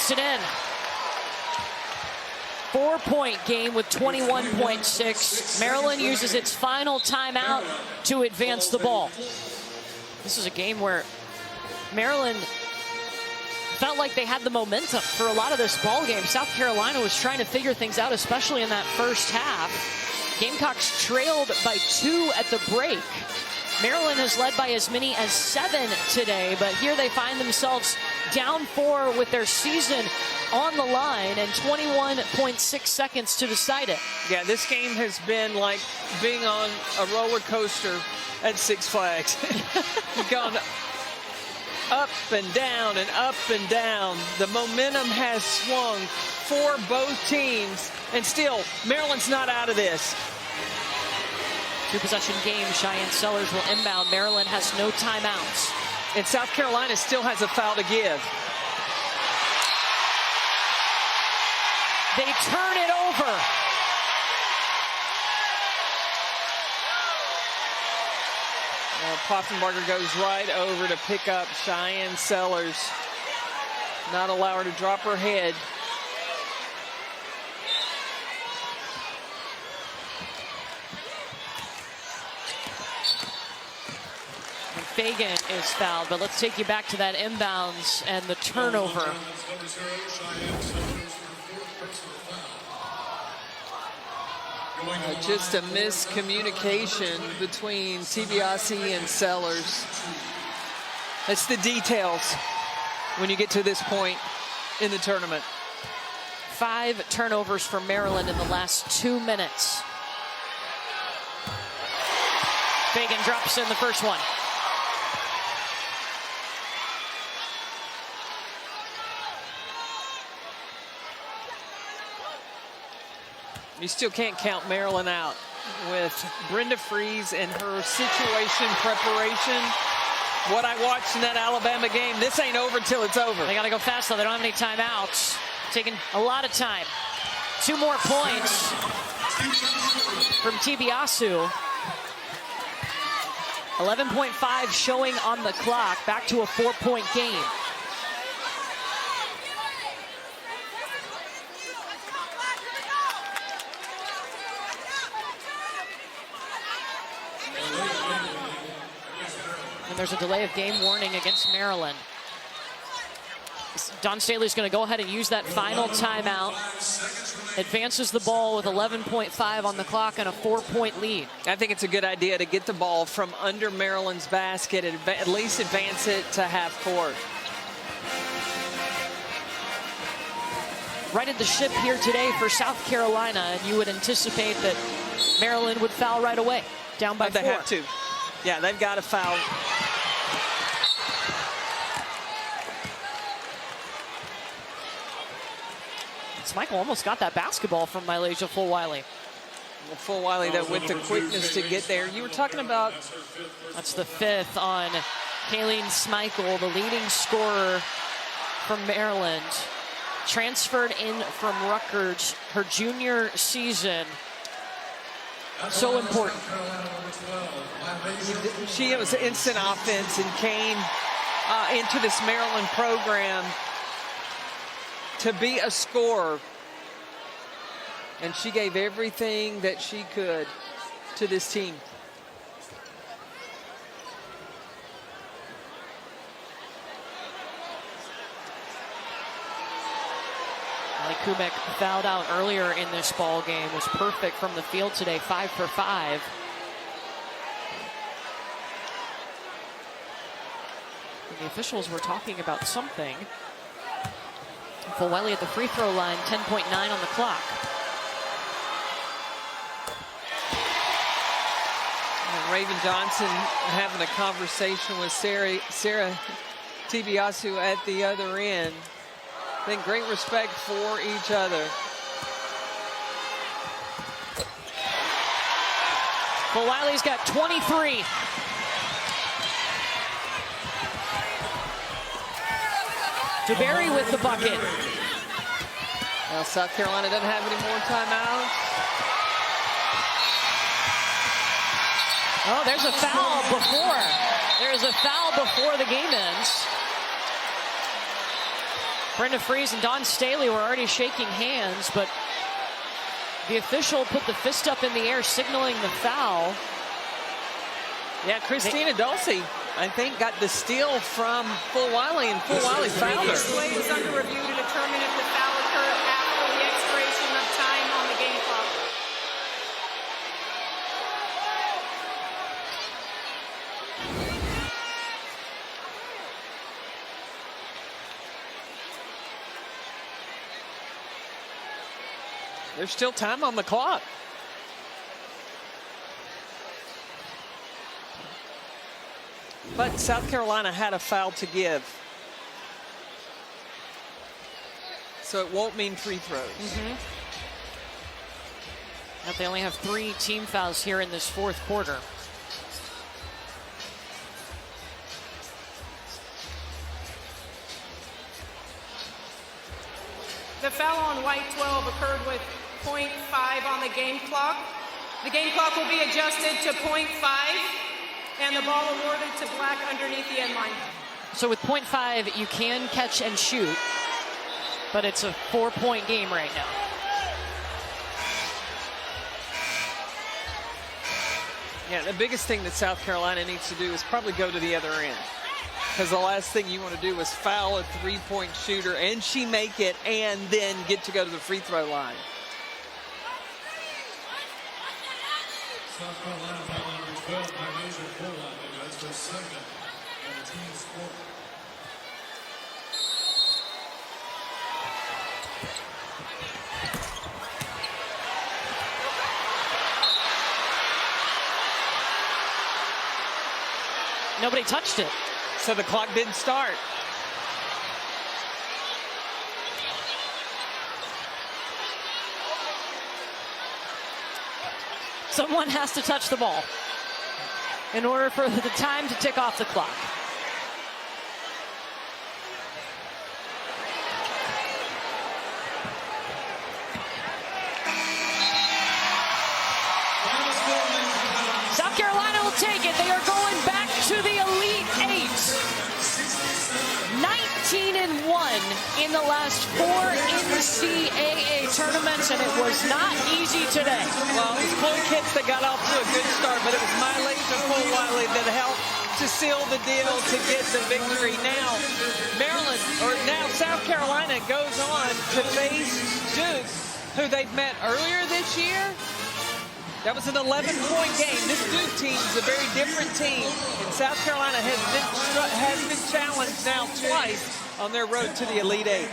puts it in. 4-point game with 21.6. Maryland uses its final timeout to advance the ball. This is a game where Maryland felt like they had the momentum for a lot of this ball game. South Carolina was trying to figure things out, especially in that first half. Gamecocks trailed by 2 at the break. Maryland has led by as many as 7 today, but here they find themselves down 4 with their season on the line and 21.6 seconds to decide it. Yeah, this game has been like being on a roller coaster at Six Flags. You've gone up and down and up and down. The momentum has swung for both teams, and still, Maryland's not out of this. 2-possession game. Cheyenne Sellers will inbound. Maryland has no timeouts. And South Carolina still has a foul to give. They turn it over. Poffenbarger goes right over to pick up Cheyenne Sellers. Not allow her to drop her head. Fagan is fouled, but let's take you back to that inbounds and the turnover. Just a miscommunication between TBIC and Sellers. It's the details when you get to this point in the tournament. 5 turnovers for Maryland in the last 2 minutes. Fagan drops in the first one. You still can't count Maryland out with Brenda Freeze and her situation preparation. What I watched in that Alabama game, this ain't over till it's over. They got to go fast, though. They don't have any timeouts. Taking a lot of time. 2 more points from TBIASU. 11.5 showing on the clock. Back to a 4-point game. And there's a delay of game warning against Maryland. Don Staley's going to go ahead and use that final timeout. Advances the ball with 11.5 on the clock and a 4-point lead. I think it's a good idea to get the ball from under Maryland's basket and at least advance it to half court. Righted the ship here today for South Carolina, and you would anticipate that Maryland would foul right away, down by 4. They have to. Yeah, they've got to foul. Michael almost got that basketball from Mylasia Fulwiley. Well, Fulwiley, that with the quickness to get there. You were talking about... That's the 5th on Kayleen Schmeichel, the leading scorer from Maryland. Transferred in from Rutgers, her junior season. So important. She was instant offense and came into this Maryland program to be a scorer, and she gave everything that she could to this team. Ali Kubek fouled out earlier in this ball game, was perfect from the field today, 5 for 5. And the officials were talking about something. Fulwiley at the free throw line, 10.9 on the clock. And Raven Johnson having a conversation with Sarah TBIASU at the other end. I think great respect for each other. Fulwiley's got 23. DeBerry with the bucket. Well, South Carolina doesn't have any more timeouts. Oh, there's a foul before. There's a foul before the game ends. Brenda Fries and Dawn Staley were already shaking hands, but the official put the fist up in the air, signaling the foul. Yeah, Christina Dulce, I think, got the steal from Fulwiley, and Fulwiley fouled her. The play is under review to determine if the foul occurred after the expiration of time on the game clock. There's still time on the clock. But South Carolina had a foul to give. So it won't mean free throws. But they only have 3 team fouls here in this fourth quarter. The foul on white 12 occurred with 0.5 on the game clock. The game clock will be adjusted to 0.5 and the ball awarded to black underneath the end line. So with 0.5, you can catch and shoot, but it's a 4-point game right now. Yeah, the biggest thing that South Carolina needs to do is probably go to the other end. Because the last thing you want to do is foul a 3-point shooter and she make it and then get to go to the free throw line. South Carolina foul number 12 by Major Fulwiley. That's her second on the team's court. Nobody touched it. So the clock didn't start. Someone has to touch the ball in order for the time to tick off the clock. South Carolina will take it. They are going back to the Elite Eight. 19-1 in the last 4 NCAAA tournaments, and it was not easy today. Well, it was Chloe Kitts that got off to a good start, but it was Mylasia Fulwiley that helped to seal the deal to get the victory. Now, South Carolina goes on to face Duke, who they've met earlier this year. That was an 11-point game. This Duke team is a very different team, and South Carolina has been challenged now twice on their road to the Elite Eight.